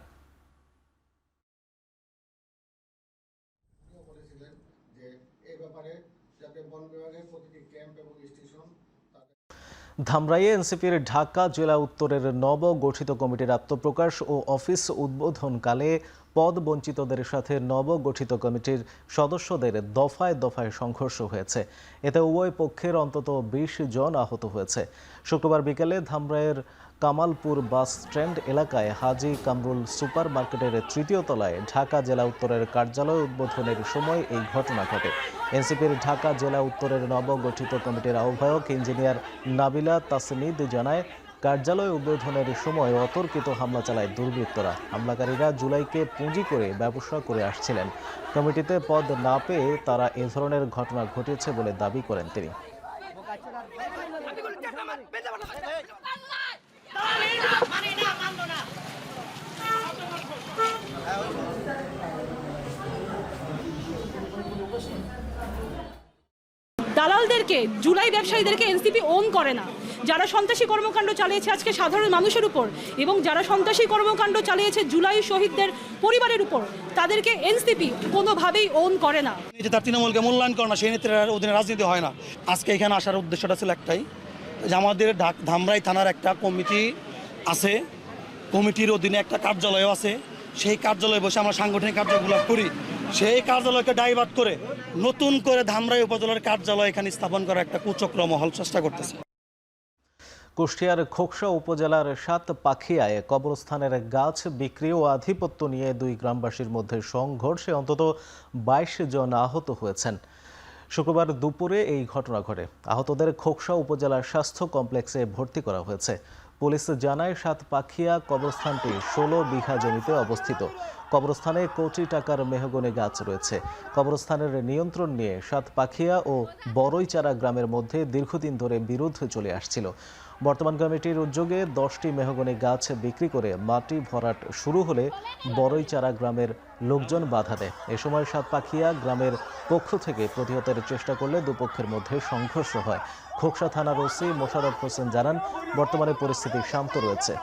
[SPEAKER 1] ধামরাইয়ে এনসিপির ঢাকা জেলা উত্তরের নবগঠিত কমিটির আত্মপ্রকাশ ও অফিস উদ্বোধনকালে পদ বঞ্চিতদের সাথে নবগঠিত কমিটির সদস্যদের দফায় দফায় সংঘর্ষ হয়েছে। এতে উভয় পক্ষের অন্তত 20 জন আহত হয়েছে। শুক্রবার বিকেলে ধামরাইয়ের কামালপুর বাস স্ট্যান্ড এলাকায় হাজী কামরুল সুপার মার্কেটের 3য় তলায় ঢাকা জেলা উত্তরের কার্যালয় উদ্বোধনের সময় এই ঘটনা ঘটে। এনসিপির ঢাকা জেলা উত্তরের নবগঠিত কমিটির আহ্বায়ক ইঞ্জিনিয়ার নাবিলা তাসনিদ জানায়, কার্যালয় উদ্বোধনের সময় অতর্কিত হামলা চালায় দুর্বৃত্তরা। হামলাকারীরা জুলাইকে পুঁজি করে ব্যবসা করে আসছিলেন। কমিটিতে পদ না পেয়ে তারা এ ধরনের ঘটনা ঘটিয়েছে বলে দাবি করেন তিনি।
[SPEAKER 11] দালালদেরকে, জুলাই ব্যবসায়ীদেরকে এনসিপি ওন করে না। যারা সন্ত্রাসী কর্মকাণ্ড চালিয়েছে আজকে সাধারণ মানুষের উপর, এবং যারা সন্ত্রাসী কর্মকাণ্ড চালিয়েছে জুলাই শহীদদের পরিবারের উপর, তাদেরকে এনসিপি কোনোভাবেই ওন করে না।
[SPEAKER 16] তার তৃণমূলকে মূল্যায়ন করে না, সেই নেত্রীর অধীনে রাজনীতি হয় না। আজকে এখানে আসার উদ্দেশ্যটা ছিল একটাই, যে আমাদের ধামরাই থানার একটা কমিটি আছে, কমিটির অধীনে একটা কার্যালয় আছে। সেই কার্যালয়ে বসে আমরা সাংগঠনিক কার্যক্রম করি। সেই কার্যালয়কে ডাইভার্ট করে নতুন করে ধামরাই উপজেলার কার্যালয় এখানে স্থাপন করার একটা কুচক্র মহল চেষ্টা করতেছে।
[SPEAKER 1] কুষ্টিয়ার খোকসা উপজেলার সাতপাখিয়ায় কবরস্থানের গাছ বিক্রি ও আধিপত্য নিয়ে 2 গ্রামবাসীর মধ্যে সংঘর্ষে অন্তত 22 জন আহত হয়েছেন। শুক্রবার দুপুরে এই ঘটনা ঘটে। আহতদের খোকসা উপজেলার স্বাস্থ্য কমপ্লেক্সে ভর্তি করা হয়েছে। পুলিশ জানায়, সাতপাখিয়া কবরস্থানটি 16 বিঘা জমিতে অবস্থিত। কবরস্থানে কোটি টাকার মেহগনি গাছ রয়েছে। কবরস্থানের নিয়ন্ত্রণ নিয়ে সাতপাখিয়া ও বড়ইচারা গ্রামের মধ্যে দীর্ঘদিন ধরে বিরোধ চলে আসছিল। বর্তমান কমিটির উদ্যোগে 10টি মেহগনি গাছ বিক্রি করে মাটি ভরাট শুরু হলে বড়ইচারা গ্রামের লোকজন বাধা দেয়। এ সময় সাতপাখিয়া গ্রামের পক্ষ থেকে প্রতিহতের চেষ্টা করলে দুপক্ষের মধ্যে সংঘর্ষ হয়। খোকসা থানার ওসি মোশাররফ হোসেন জানান, বর্তমানে পরিস্থিতি শান্ত রয়েছে।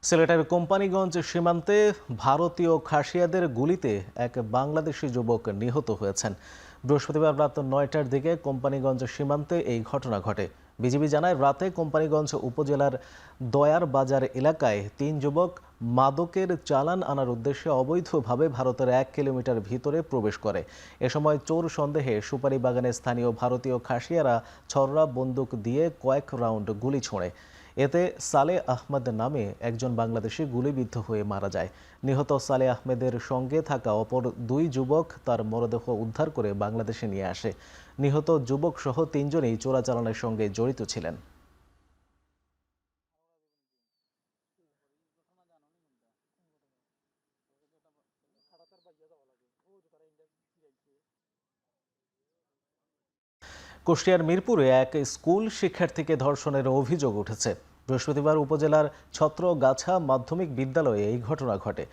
[SPEAKER 1] সিলেটের কোম্পানিগঞ্জ সীমান্তে ভারতীয় খাসিয়াদের গুলিতে এক বাংলাদেশি যুবক নিহত হয়েছেন। বৃহস্পতিবার রাত 9টার দিকে কোম্পানিগঞ্জ সীমান্তে এই ঘটনা ঘটে। বিজিবি জানায়, রাতে কোম্পানিগঞ্জ উপজেলার দয়ার বাজার এলাকায় 3 যুবক মাদকের চালান আনার উদ্দেশ্যে অবৈধভাবে ভারতের 1 কিলোমিটার ভিতরে প্রবেশ করে। এ সময় চোর সন্দেহে সুপারি বাগানে স্থানীয় ভারতীয় খাসিয়ারা ছররা বন্দুক দিয়ে কয়েক রাউন্ড গুলি ছোঁড়ে। এতে সালেহ আহমেদ নামে একজন বাংলাদেশি গুলিবিদ্ধ হয়ে মারা যায়। নিহত সালেহ আহমেদের সঙ্গে থাকা অপর 2 যুবক তার মরদেহ উদ্ধার করে বাংলাদেশে নিয়ে আসে। নিহত যুবক সহ 3 জনই চোরাচালানের সঙ্গে জড়িত ছিলেন। কুষ্টিয়ার মিরপুরে এক স্কুল শিক্ষার্থীকে ধর্ষণের অভিযোগ উঠেছে। বৃহস্পতিবার উপজেলার ছত্রগাছা মাধ্যমিক বিদ্যালয়ে এই ঘটনা ঘটে।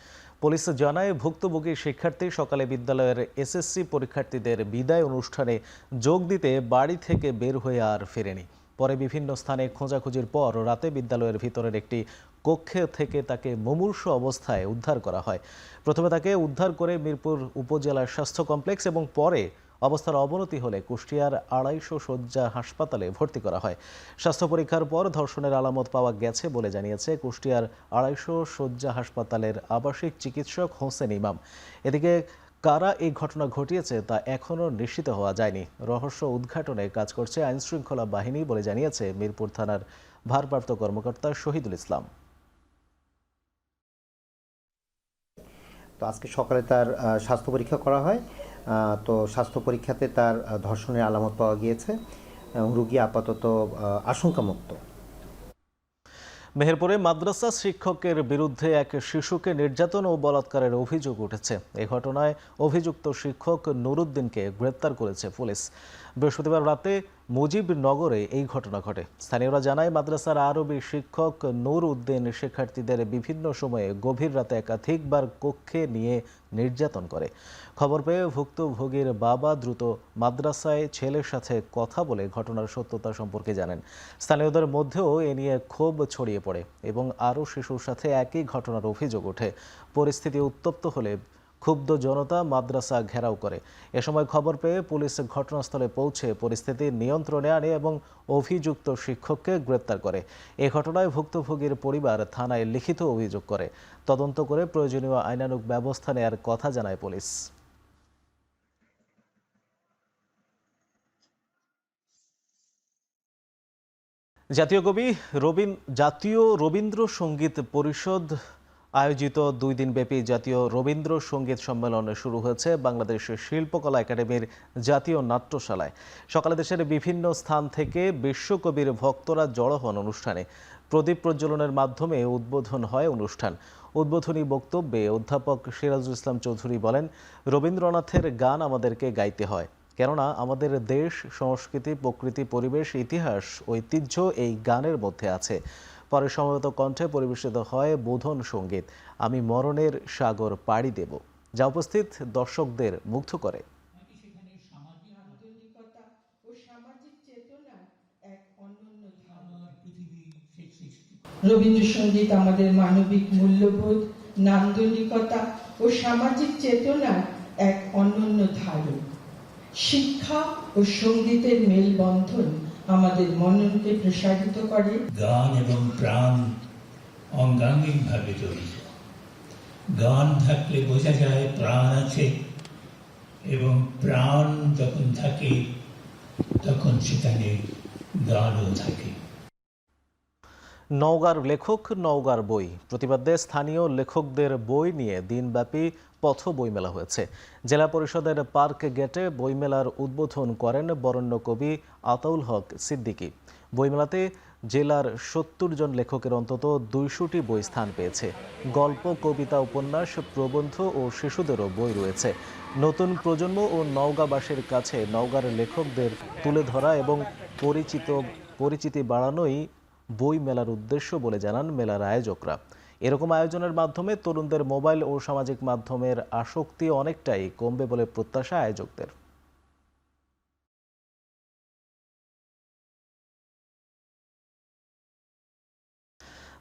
[SPEAKER 1] পুলিশ জানায়, ভুক্তভোগী শিক্ষার্থী সকালে বিদ্যালয়ের এসএসসি পরীক্ষার্থীদের বিদায় অনুষ্ঠানে যোগ দিতে বাড়ি থেকে বের হয়ে আর ফেরেনি। পরে বিভিন্ন স্থানে খোঁজাখুঁজির পর রাতে বিদ্যালয়ের ভিতরের একটি কক্ষে থেকে তাকে মুমূর্ষু অবস্থায় উদ্ধার করা হয়। প্রথমে তাকে উদ্ধার করে মিরপুর উপজেলার স্বাস্থ্য কমপ্লেক্স এবং পরে অবস্থার অবনতি হলে কুষ্টিয়ার 250 শয্যা হাসপাতালে ভর্তি করা হয়। স্বাস্থ্য পরীক্ষার পর ধর্ষণের আলামত পাওয়া গেছে বলে জানিয়েছে কুষ্টিয়ার 250 শয্যা হাসপাতালের আবাসিক চিকিৎসক হোসেন ইমাম। এদিকে কারা এই ঘটনা ঘটিয়েছে তা এখনও নিশ্চিত হওয়া যায়নি। রহস্য উদ্ঘাটনে কাজ করছে আইনশৃঙ্খলা বাহিনী বলে জানিয়েছে মিরপুর থানার ভারপ্রাপ্ত কর্মকর্তা শহীদুল ইসলাম।
[SPEAKER 17] তো আজকে সকালে তার স্বাস্থ্য পরীক্ষা করা হয়। তো স্বাস্থ্য পরীক্ষাতে তার ধর্ষণের আলামত পাওয়া গিয়েছে। রোগী আপাতত আশঙ্কামুক্ত।
[SPEAKER 1] মেহেরপুরে মাদ্রাসা শিক্ষকের বিরুদ্ধে এক শিশুকে নির্যাতন ও বলাৎকারের অভিযোগ উঠেছে। এই ঘটনায় অভিযুক্ত শিক্ষক নুরুদ্দিনকে গ্রেপ্তার করেছে পুলিশ। বৃহস্পতিবার রাতে মুজিবনগরে এই ঘটনা ঘটে। স্থানীয়রা জানায়, মাদ্রাসার আরবি শিক্ষক নূর উদ্দিন শিক্ষার্থীদের বিভিন্ন সময়ে গভীর রাতে একাধিকবার কক্ষে নিয়ে নির্যাতন করে। খবর পেয়ে ভুক্তভোগীর বাবা দ্রুত মাদ্রাসায় ছেলের সাথে কথা বলে ঘটনার সত্যতা সম্পর্কে জানেন। স্থানীয়দের মধ্যেও এ নিয়ে ক্ষোভ ছড়িয়ে পড়ে এবং আরও শিশুর সাথে একই ঘটনার অভিযোগ ওঠে। পরিস্থিতি উত্তপ্ত হলে ক্ষুব্ধ জনতা মাদ্রাসা ঘেরাও করে। এ সময় খবর পেয়ে পুলিশ ঘটনাস্থলে পৌঁছে পরিস্থিতি নিয়ন্ত্রণে আনে এবং অভিযুক্ত শিক্ষককে গ্রেপ্তার করে। এ ঘটনায় ভুক্তভোগীর পরিবার থানায় লিখিত অভিযোগ করে। তদন্ত করে প্রয়োজনীয় আইনানুগ ব্যবস্থা নেওয়ার কথা জানায় পুলিশ। জাতীয় রবীন্দ্র সঙ্গীত পরিষদ আয়োজিত 2 দিনব্যাপী জাতীয় রবীন্দ্র সঙ্গীত সম্মেলন শুরু হয়েছে বাংলাদেশ শিল্পকলা একাডেমির জাতীয় নাট্যশালায়। সকালে দেশের বিভিন্ন স্থান থেকে বিশ্বকবির ভক্তরা জড়ো হন অনুষ্ঠানে। প্রদীপ প্রজ্বলনের মাধ্যমে উদ্বোধন হয় অনুষ্ঠান। উদ্বোধনী বক্তব্যে অধ্যাপক সিরাজুল ইসলাম চৌধুরী বলেন, রবীন্দ্রনাথের গান আমাদেরকে গাইতে হয়, কেননা আমাদের দেশ, সংস্কৃতি, প্রকৃতি, পরিবেশ, ইতিহাস, ঐতিহ্য এই গানের মধ্যে আছে। পরে সমবেত কণ্ঠে পরিবেশিত হয় বোধন সঙ্গীত আমি মরণের সাগর পাড়ি দেব, যা উপস্থিত দর্শকদের মুগ্ধ করে।
[SPEAKER 18] রবীন্দ্রসঙ্গীত আমাদের মানবিক মূল্যবোধ, নান্দনিকতা ও সামাজিক চেতনার এক অনন্য ধারক। শিক্ষা ও সঙ্গীতের মেলবন্ধন আমাদের মননকে প্রসারিত করে।
[SPEAKER 19] গান এবং প্রাণ অঙ্গাঙ্গিকভাবে জড়িত। গান থাকলে বোঝা যায় প্রাণ আছে, এবং প্রাণ যখন থাকে তখন সেখানে গানও থাকে।
[SPEAKER 1] নওগাঁর লেখক, নওগাঁর বই প্রতিবাদে স্থানীয় লেখকদের বই নিয়ে দিনব্যাপী পথ বইমেলা হয়েছে। জেলা পরিষদের পার্ক গেটে বইমেলার উদ্বোধন করেন বরেণ্য কবি আতাউল হক সিদ্দিকী। বইমেলাতে জেলার 70 জন লেখকের অন্তত 200টি বই স্থান পেয়েছে। গল্প, কবিতা, উপন্যাস, প্রবন্ধ ও শিশুদেরও বই রয়েছে। নতুন প্রজন্ম ও নওগাঁবাসীর কাছে নওগাঁর লেখকদের তুলে ধরা এবং পরিচিতি বাড়ানোই বই মেলার উদ্দেশ্য বলে জানান মেলার আয়োজকরা। এরকম আয়োজনের মাধ্যমে তরুণদের মোবাইল ও সামাজিক মাধ্যমের আসক্তি অনেকটাই কমবে বলে প্রত্যাশা আয়োজকদের।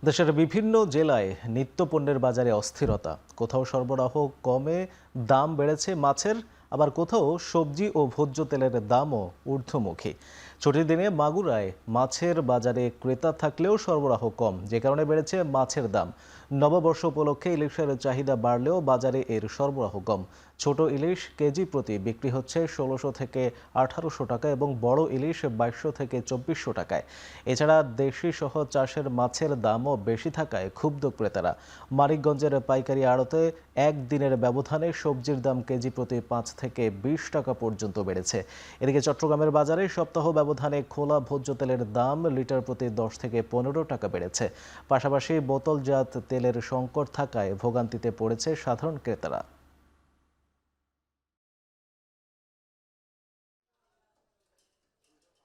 [SPEAKER 1] দেশের বিভিন্ন জেলায় নিত্যপণ্যের বাজারে অস্থিরতা। কোথাও সরবরাহ কমে দাম বেড়েছে মাছের, আবার কোথাও সবজি ও ভোজ্য তেলের দামও ঊর্ধ্বমুখী। ছুটির দিনে মাগুরায় মাছের বাজারে ক্রেতা থাকলেও সরবরাহ কম, যে কারণে বেড়েছে মাছের দাম। নববর্ষ উপলক্ষে ইলিশের চাহিদা বাড়লেও বাজারে এর সরবরাহ কম। ছোট ইলিশ কেজি প্রতি বিক্রি হচ্ছে ১৬০০ থেকে ১৮০০ টাকা এবং বড় ইলিশ ২২০০ থেকে ২৪০০ টাকায়। এছাড়া দেশি সহ চাষের মাছের দামও বেশি থাকায় ক্ষুব্ধ ক্রেতারা। মানিকগঞ্জের পাইকারি আড়তে একদিনের ব্যবধানে সবজির দাম কেজি প্রতি ৫ থেকে ২০ টাকা পর্যন্ত বেড়েছে। এদিকে চট্টগ্রামের বাজারে সপ্তাহ ব্যবধানে খোলা ভোজ্য তেলের দাম লিটার প্রতি ১০ থেকে ১৫ টাকা বেড়েছে। পাশাপাশি বোতলজাত তেলের সংকট থাকায় ভোগান্তিতে পড়েছে সাধারণ ক্রেতারা।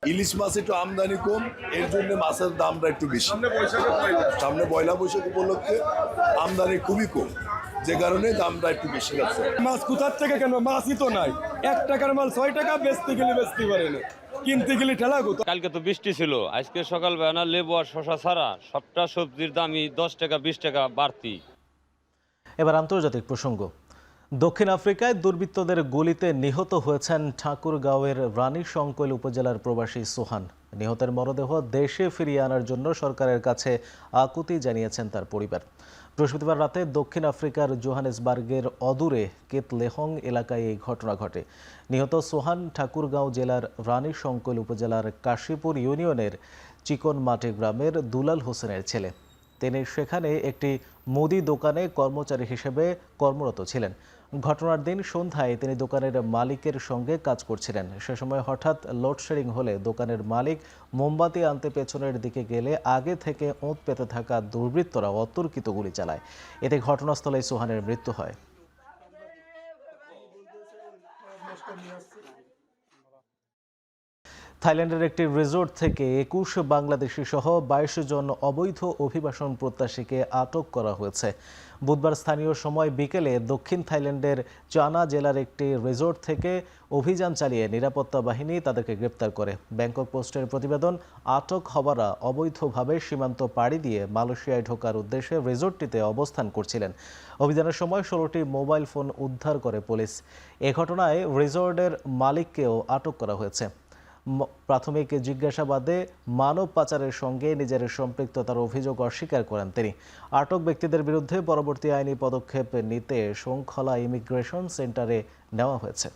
[SPEAKER 20] ইলিশ মাছ একটু আমদানি কম, এর জন্য মাছের দামটা একটু বেশি। সামনে পয়লা বৈশাখ উপলক্ষে আমদানি খুবই কম, যে কারণে দামটা একটু বেশি যাচ্ছে।
[SPEAKER 21] মাছ কোথার থেকে কেন? মাছই তো নাই। ১ টাকার মাল ৬ টাকা, বেচতে গেলে বেচতে পারে না, কিনতে গেলে ঠেলা কোথায়।
[SPEAKER 22] কালকে তো বৃষ্টি ছিল, আজকে সকালবেলা লেবু আর শশা ছাড়া সবটা সবজির দামই ১০ টাকা ২০ টাকা বাড়তি।
[SPEAKER 1] এবার আন্তর্জাতিক প্রসঙ্গ। দক্ষিণ আফ্রিকায় দুর্বৃত্তদের গুলিতে নিহত হয়েছেন ঠাকুরগাঁওয়ের রানীশংকৈল উপজেলার প্রবাসী সোহান। নিহতের মরদেহ দেশে ফিরিয়ে আনার জন্য সরকারের কাছে আকুতি জানিয়েছেন তার পরিবার। বৃহস্পতিবার রাতে দক্ষিণ আফ্রিকার জোহানেসবার্গের অদূরে কেতলেহং এলাকায় এই ঘটনা ঘটে। নিহত সোহান ঠাকুরগাঁও জেলার রানীশংকৈল উপজেলার কাশীপুর ইউনিয়নের চিকনমাটি গ্রামের দুলাল হোসেনের ছেলে। তিনি সেখানে একটি মুদি দোকানে কর্মচারী হিসেবে কর্মরত ছিলেন। ঘটনার দিন সন্ধ্যায় তিনি দোকানের মালিকের সঙ্গে কাজ করছিলেন। সে সময় হঠাৎ লোডশেডিং হলে দোকানের মালিক মোমবাতি আনতে পেছনের দিকে গেলে আগে থেকে ওঁত পেতে থাকা দুর্বৃত্তরা অতর্কিত গুলি চালায়। এতে ঘটনাস্থলেই সোহানের মৃত্যু হয়। থাইল্যান্ডের একটি রিসোর্ট থেকে ২১ বাংলাদেশি সহ ২২ জন অবৈধ অভিবাসন প্রত্যাশীকে আটক করা হয়েছে। বুধবার স্থানীয় সময় বিকেলে দক্ষিণ থাইল্যান্ডের চানা জেলার একটি রিসোর্ট থেকে অভিযান চালিয়ে নিরাপত্তা বাহিনী তাদেরকে গ্রেপ্তার করে। ব্যাংকক পোস্টের প্রতিবেদন, আটক হওয়ারা অবৈধভাবে সীমান্ত পাড়ি দিয়ে মালয়েশিয়ায় ঢোকার উদ্দেশ্যে রিসোর্টটিতে অবস্থান করছিলেন। অভিযানের সময় ১৬টি মোবাইল ফোন উদ্ধার করে পুলিশ। এ ঘটনায় রিসোর্টের মালিককেও আটক করা হয়েছে। প্রাথমিক জিজ্ঞাসাবাদে মানব পাচারের সঙ্গে নিজের সম্পৃক্ততার অভিযোগ অস্বীকার করেন তিনি। আটক ব্যক্তিদের বিরুদ্ধে পরবর্তী আইনি পদক্ষেপ নিতে শৃঙ্খলা ইমিগ্রেশন সেন্টারে নেওয়া হয়েছে।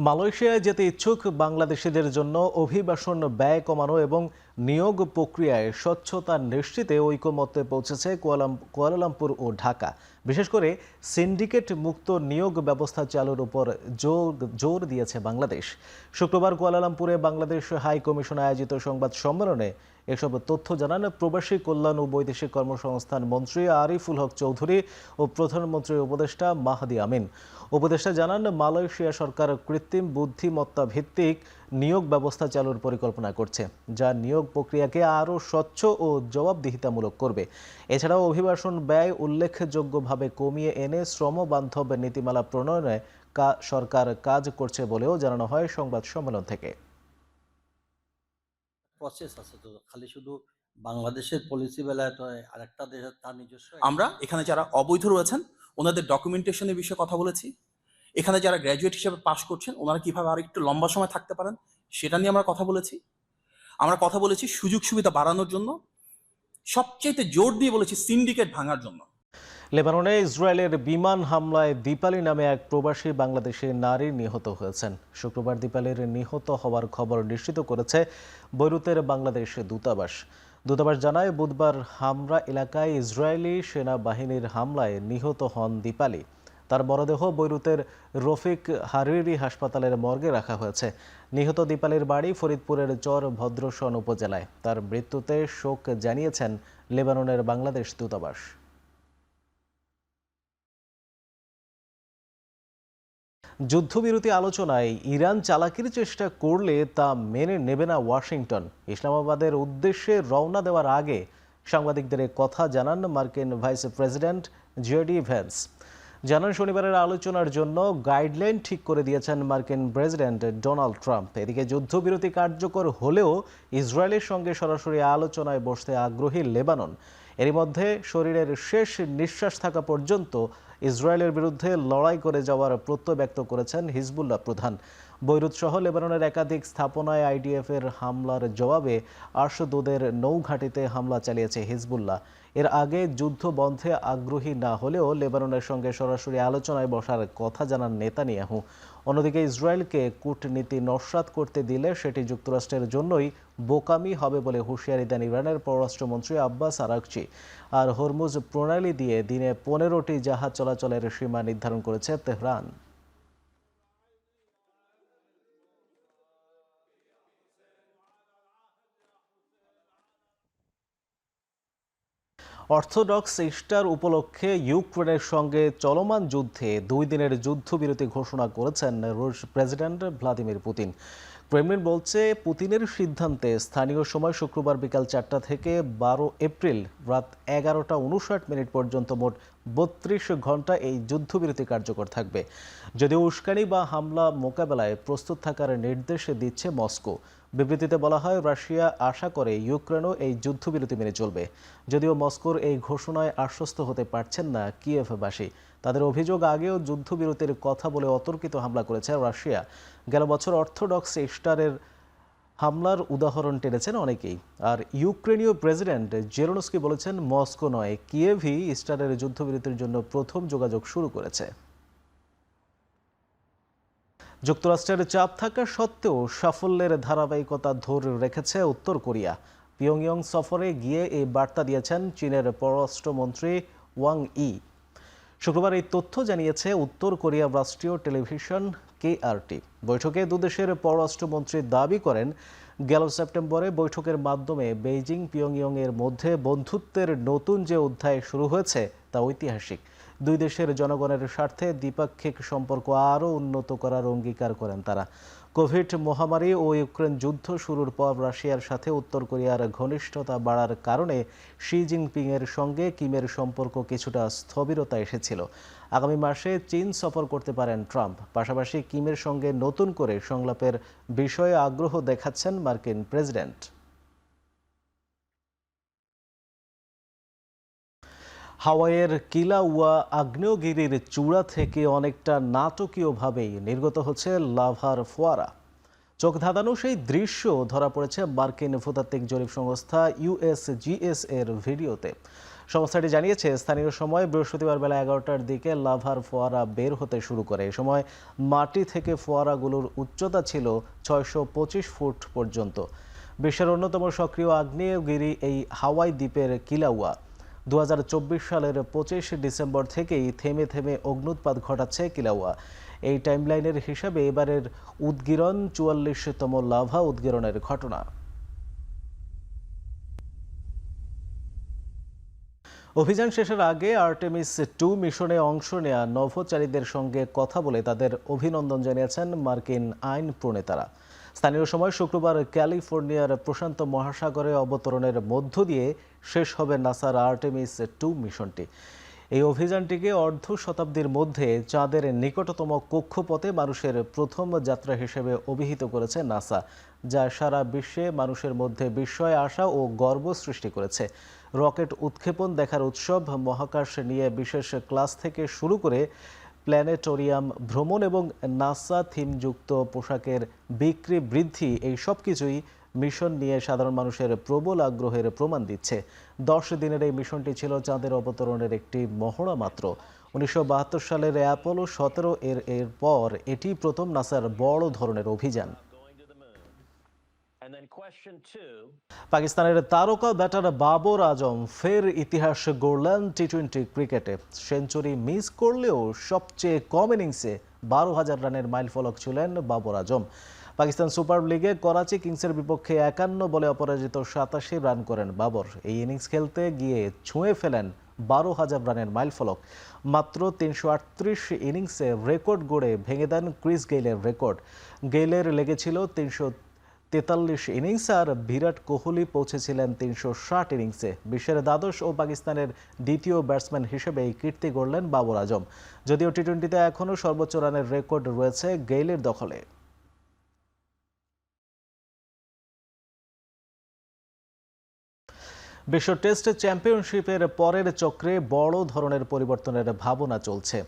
[SPEAKER 1] মালয়েশিয়ায় যেতে ইচ্ছুক বাংলাদেশিদের জন্য অভিবাসন ব্যয় কমানো এবং নিয়োগ প্রক্রিয়ায় স্বচ্ছতা নিশ্চিতে ঐকমত্যে পৌঁছেছে কুয়ালালামপুর ও ঢাকা। বিশেষ করে সিন্ডিকেট মুক্ত নিয়োগ ব্যবস্থা চালুর উপর জোর দিয়েছে বাংলাদেশ। শুক্রবার কুয়ালালামপুরে বাংলাদেশ হাই কমিশন আয়োজিত সংবাদ সম্মেলনে এসব তথ্য জানান প্রবাসী কল্যাণ ও বৈদেশিক কর্মসংস্থান মন্ত্রী আরিফুল হক চৌধুরী ও প্রধানমন্ত্রীর উপদেষ্টা মাহদি আমিন। উপদেষ্টা জানান, মালয়েশিয়া সরকার কৃত্রিম বুদ্ধিমত্তা ভিত্তিক নিয়োগ ব্যবস্থা চালুর পরিকল্পনা করছে, যা নিয়োগ প্রক্রিয়াকে আরও স্বচ্ছ ও জবাবদিহিতামূলক করবে। এছাড়াও অভিবাসন ব্যয় উল্লেখযোগ্যভাবে কমিয়ে এনে শ্রমবান্ধব নীতিমালা প্রণয়নে সরকার কাজ করছে বলেও জানানো হয় সংবাদ সম্মেলন থেকে।
[SPEAKER 23] প্রসেস আছে, তো খালি শুধু বাংলাদেশের পলিসি বেলায় তো আরেকটা দেশের তার নিজস্ব।
[SPEAKER 24] আমরা এখানে যারা অবৈধ রয়েছেন ওনাদের ডকুমেন্টেশনের বিষয়ে কথা বলেছি। এখানে যারা গ্র্যাজুয়েট হিসেবে পাশ করছেন ওনারা কিভাবে আর একটু লম্বা সময় থাকতে পারেন সেটা নিয়ে আমরা কথা বলেছি। আমরা কথা বলেছি সুযোগ সুবিধা বাড়ানোর জন্য, সবচেয়ে জোর দিয়ে বলেছি সিন্ডিকেট ভাঙার জন্য।
[SPEAKER 1] লেবাননে ইসরায়েলের বিমান হামলায় দীপালি নামে এক প্রবাসী বাংলাদেশি নারী নিহত হয়েছেন। শুক্রবার দীপালির নিহত হওয়ার খবর নিশ্চিত করেছে বৈরুতের বাংলাদেশ দূতাবাস। দূতাবাস জানায়, বুধবার হামরা এলাকায় ইসরায়েলি সেনাবাহিনীর হামলায় নিহত হন দীপালি। তার মরদেহ বৈরুতের রফিক হারিরি হাসপাতালের মর্গে রাখা হয়েছে। নিহত দীপালির বাড়ি ফরিদপুরের চর ভদ্রসন উপজেলায়। তার মৃত্যুতে শোক জানিয়েছেন লেবাননের বাংলাদেশ দূতাবাস। যুদ্ধবিরতি আলোচনায় ইরান চালাকির চেষ্টা করলে তা মেনে নেবে না ওয়াশিংটন। ইসলামাবাদের উদ্দেশ্যে রওনা দেওয়ার আগে সাংবাদিকদের কথা জানান মার্কিন ভাইস প্রেসিডেন্ট জেডি ভ্যান্স। জানান শনিবারের আলোচনার জন্য গাইডলাইন ঠিক করে দিয়েছেন মার্কিন প্রেসিডেন্ট ডোনাল্ড ট্রাম্প। এদিকে যুদ্ধবিরতি কার্যকর হলেও ইসরায়েলের সঙ্গে সরাসরি আলোচনায় বসতে আগ্রহী লেবানন। এরই মধ্যে শরীরের শেষ নিঃশ্বাস থাকা পর্যন্ত ইসরায়েলের বিরুদ্ধে লড়াই করে যাওয়ার প্রত্যয় ব্যক্ত করেছেন হিজবুল্লাহ প্রধান। বৈরুত সহ লেবাননের একাধিক স্থাপনায় আইডিএফের হামলার জবাবে আশদোদের নৌঘাঁটিতে হামলা চালিয়েছে হিজবুল্লাহ। এর আগে যুদ্ধ বন্ধে আগ্রহী না হলেও লেবাননের সঙ্গে সরাসরি আলোচনায় বসার কথা জানান নেতানিয়াহু। অন্যদিকে ইসরায়েলকে কূটনীতি নস্যাৎ করতে দিলে সেটি যুক্তরাষ্ট্রের জন্যই বোকামি হবে বলে হুঁশিয়ারি দেন ইরানের পররাষ্ট্রমন্ত্রী আব্বাস আরাকচি। আর হরমুজ প্রণালী দিয়ে দিনে 15টি জাহাজ চলাচলের সীমা নির্ধারণ করেছে তেহরান। অর্থোডক্স ইস্টার উপলক্ষে ইউক্রেনের সঙ্গে চলমান যুদ্ধে 2 দিনের যুদ্ধবিরতি ঘোষণা করেছেন রুশ প্রেসিডেন্ট ভ্লাদিমির পুতিন। ক্রেমলিন বলছে পুতিনের সিদ্ধান্তে স্থানীয় সময় শুক্রবার বিকাল 4টা থেকে 12 এপ্রিল রাত 11টা 59 পর্যন্ত মোট 32 ঘন্টা এই যুদ্ধবিরতি কার্যকর থাকবে। যদিও উস্কানি বা হামলা মোকাবেলায় প্রস্তুত থাকার নির্দেশ দিচ্ছে মস্কো। বিবৃতিতে বলা হয় রাশিয়া আশা করে ইউক্রেনও এই যুদ্ধবিরতি মেনে চলবে। যদিও মস্কোর এই ঘোষণায় আশ্বস্ত হতে পারছেন না কিয়েভবাসী। তাদের অভিযোগ আগেও যুদ্ধবিরতির কথা বলে অতর্কিত হামলা করেছে রাশিয়া। গেল বছর অর্থোডক্স ইস্টারের হামলার উদাহরণ টেনেছেন অনেকেই। আর ইউক্রেনীয় প্রেসিডেন্ট জেলেনস্কি বলেছেন মস্কো নয় কিয়েভই ইস্টারের যুদ্ধবিরতির জন্য প্রথম যোগাযোগ শুরু করেছে। যুক্তরাষ্ট্রের চাপ থাকা সত্ত্বেও সাফল্যের ধারাবাহিকতা ধরে রেখেছে উত্তর কোরিয়া। পিয়ংইয়ং সফরে গিয়ে এই বার্তা দিয়েছেন চীনের পররাষ্ট্রমন্ত্রী ওয়াং ই। শুক্রবার এই তথ্য জানিয়েছে উত্তর কোরিয়ার রাষ্ট্রীয় টেলিভিশন KRT। বৈঠকে দুদেশের পররাষ্ট্রমন্ত্রী দাবি করেন গেল সেপ্টেম্বরে বৈঠকের মাধ্যমে বেইজিং পিয়ংইয়ং এর মধ্যে বন্ধুত্বের নতুন যে অধ্যায় শুরু হয়েছে তা ঐতিহাসিক। দুই দেশের জনগণের স্বার্থে দ্বিপাক্ষিক সম্পর্ক আরও উন্নত করার অঙ্গীকার করেন তারা। কোভিড মহামারী ও ইউক্রেন যুদ্ধ শুরুর পর রাশিয়ার সাথে উত্তর কোরিয়ার ঘনিষ্ঠতা বাড়ার কারণে শি জিনপিংয়ের সঙ্গে কিমের সম্পর্ক কিছুটা স্থবিরতা এসেছিল। আগামী মাসে চীন সফর করতে পারেন ট্রাম্প। পাশাপাশি কিমের সঙ্গে নতুন করে সংলাপের বিষয়ে আগ্রহ দেখাচ্ছেন মার্কিন প্রেসিডেন্ট। হাওয়াইয়ের কিলাউয়া আগ্নেয়গিরির চূড়া থেকে অনেকটা নাটকীয়ভাবেই নির্গত হচ্ছে লাভার ফোয়ারা। চোখ ধাঁধানো সেই দৃশ্য ধরা পড়েছে মার্কিন ভূতাত্ত্বিক জরিপ সংস্থা USGS এর ভিডিওতে। সংস্থাটি জানিয়েছে স্থানীয় সময় বৃহস্পতিবার বেলা 11টার দিকে লাভার ফোয়ারা বের হতে শুরু করে। এই সময় মাটি থেকে ফোয়ারাগুলোর উচ্চতা ছিল 625 ফুট পর্যন্ত। বিশ্বের অন্যতম সক্রিয় আগ্নেয়গিরি এই হাওয়াই দ্বীপের কিলাউয়া। 2024 সালের 25 ডিসেম্বর থেকেই থেমে থেমে অগ্ন্যুৎপাত ঘটাচ্ছে কিলাউয়া। এই টাইমলাইনের হিসাবে এবারের উদগীরণ 44তম লাভা উদগীরণের ঘটনা। অভিযান শেষের আগে আর্টেমিস 2 মিশনে অংশ নেয়া নভোচারীদের সঙ্গে কথা বলে তাদের অভিনন্দন জানিয়েছেন মার্কিন আইন প্রণেতারা। স্থানীয় সময় শুক্রবার ক্যালিফোর্নিয়ার প্রশান্ত মহাসাগরে অবতরণের মধ্য দিয়ে শেষ হবে নাসার আর্টেমিস 2 মিশনটি। এই অভিযানটিকে অর্ধ শতাব্দীর মধ্যে চাঁদের নিকটতম কক্ষপথে মানুষের প্রথম যাত্রা হিসেবে অভিহিত করেছে নাসা, যা সারা বিশ্বে মানুষের মধ্যে বিস্ময় আশা ও গর্ব সৃষ্টি করেছে। রকেট উৎক্ষেপণ দেখার উৎসব, মহাকাশ নিয়ে বিশেষ ক্লাস থেকে শুরু করে প্ল্যানেটোরিয়াম ভ্রমণ এবং নাসা থিমযুক্ত পোশাকের বিক্রি বৃদ্ধি, এই সব কিছুই মিশন নিয়ে সাধারণ মানুষের প্রবল আগ্রহের প্রমাণ দিচ্ছে। 10 দিনের এই মিশনটি ছিল চাঁদের অবতরণের একটি মহড়া মাত্র। 1972 সালের অ্যাপোলো 17 এর পর এটি প্রথম নাসার বড় ধরনের অভিযান। পাকিস্তানের তারকা ব্যাটার বাবর আজম ফের ইতিহাস গড়লেন টি-20 ক্রিকেটে। সেঞ্চুরি মিস করলেও সবচেয়ে কম ইনিংসে 12,000 রানের মাইলফলক ছিলেন বাবর আজম। পাকিস্তান সুপার লিগে করাচি কিংসের বিপক্ষে 51 বলে অপরাজিত 87 রান করেন বাবর। এই ইনিংস খেলতে গিয়ে ছুঁয়ে ফেলেন 12,000 রানের মাইলফলক। মাত্র 338 ইনিংসে রেকর্ড গড়ে ভেঙে দেন ক্রিস গেইলের রেকর্ড। গেইলের লেগেছিল 43 ইনিংস আর বিরাট কোহলি পৌঁছেছিলেন 360 ইনিংসে। বিশ্বের দ্বাদশ ও পাকিস্তানের দ্বিতীয় ব্যাটসম্যান হিসেবে এই কীর্তি গড়লেন বাবর আজম। যদিও টি-20তে এখনও সর্বোচ্চ রানের রেকর্ড রয়েছে গেইলের দখলে। বিশ্ব টেস্ট চ্যাম্পিয়নশিপের পরের চক্রে বড় ধরনের পরিবর্তনের ভাবনা চলছে।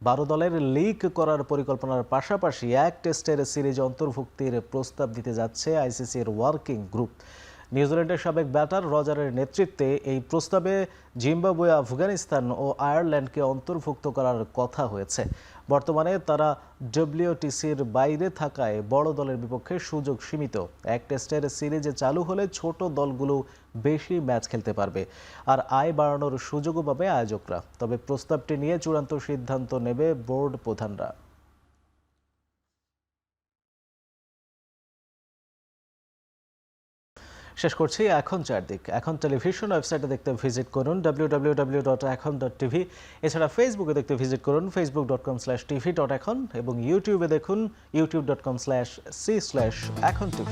[SPEAKER 1] 12 দলের লিগ করার পরিকল্পনার পাশাপাশি এক টেস্টের সিরিজ অন্তর্ভুক্তির প্রস্তাব দিতে যাচ্ছে আইসিসির ওয়ার্কিং গ্রুপ। নিউজিল্যান্ডের সাবেক ব্যাটার রজারের নেতৃত্বে এই প্রস্তাবে জিম্বাবুয়ে, আফগানিস্তান ও আয়ারল্যান্ডকে অন্তর্ভুক্ত করার কথা হয়েছে। বর্তমানে তারা ডব্লিউটিসির বাইরে থাকায় বড় দলের বিপক্ষে সুযোগ সীমিত। এক টেস্টের সিরিজে চালু হলে ছোট দলগুলো বেশি ম্যাচ খেলতে পারবে আর আয় বাড়ানোর সুযোগও পাবে আয়োজকরা। তবে প্রস্তাবটি নিয়ে চূড়ান্ত সিদ্ধান্ত নেবে বোর্ড প্রধানরা। শেষ করছি এখন চারদিক। এখন টেলিভিশন ওয়েবসাইটে দেখতে ভিজিট করুন www.ekhon.tv। এছাড়া ফেসবুকে দেখতে ভিজিট করুন facebook.com/tv.ekhon এবং ইউটিউবে দেখুন youtube.com/c/ekhon tv।